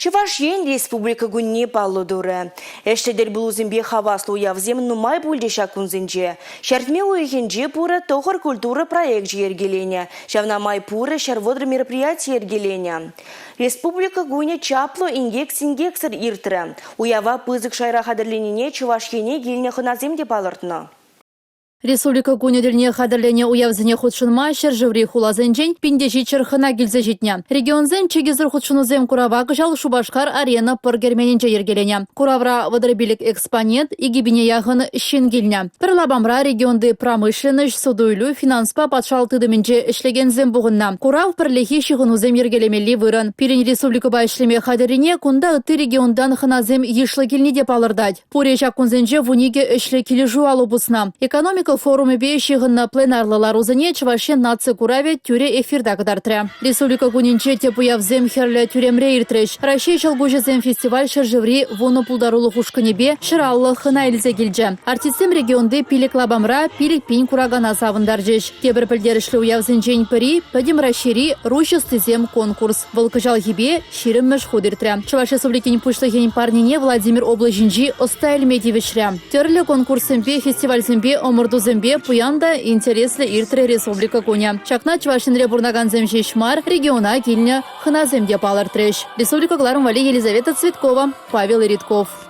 Чувашьен республика гунне паллы Эштедер блузимбе хаваслу явзем нумай бульдеша кунзинже. Шартме уехенже пура тохор культура проект ергеленя. Шавнамай пура шарводр мероприятие ергеленя. Республика гуне чапло ингекс-ингексер иртра. Уява пызык шайра хадерленіне Чувашьене гильне хыназем деп алыртны. Республика гунедельне хадерлене уявзене худшынма шержеври хулазенжен пиндежи черхына гильзе житня. Регионзен чегизер худшынызем куравак жал Шубашкар арена пыргермененже ергелене. Куравра водорбилик экспонент и гибине яғын шенгильня. Пірлабамра регионды промышленность, судуйлю, финанспа патшалтыдыменже ішлегензем буғынна. Курав пірлехи шығынузем ергелемелі вырын. Пирен республика байшлеме хадерине кунда ыты региондан хыназем ешлы келіне деп алырдать. Пуре жакунзенже вуниге ішлі келі жуалу бусна. Экономика форуме бейшігінна пленарлылар узыне Чувашьен нация кураве тюре эфирда кадартря. Республика гунинче тепуявзем херле тюремре иртреш. Россия чалгужезем фестиваль шержеври вону пулдарулы хушканебе шыраллы хына илзе келже. Артистем регионды пилик лабамра пилик пень курагана савындаржеш. Тебір пілдерішлі уявзен жень пыри, пәдім рашири рущестызем конкурс. Вылкыжал хибе ширіммеш худыртря. Чуваш республикин пушлыхен парнине Владимир Облажинжи Остайль Медивичря. Терлі конкурсембе фестивальзембе омырду зембе пуянда интереслі иртре республика куня. Чакна Чувашинре бурнаган земже шмар региона кильня хына земде палар треш. Республика Гларум Вали Елизавета Цветкова, Павел Иритков.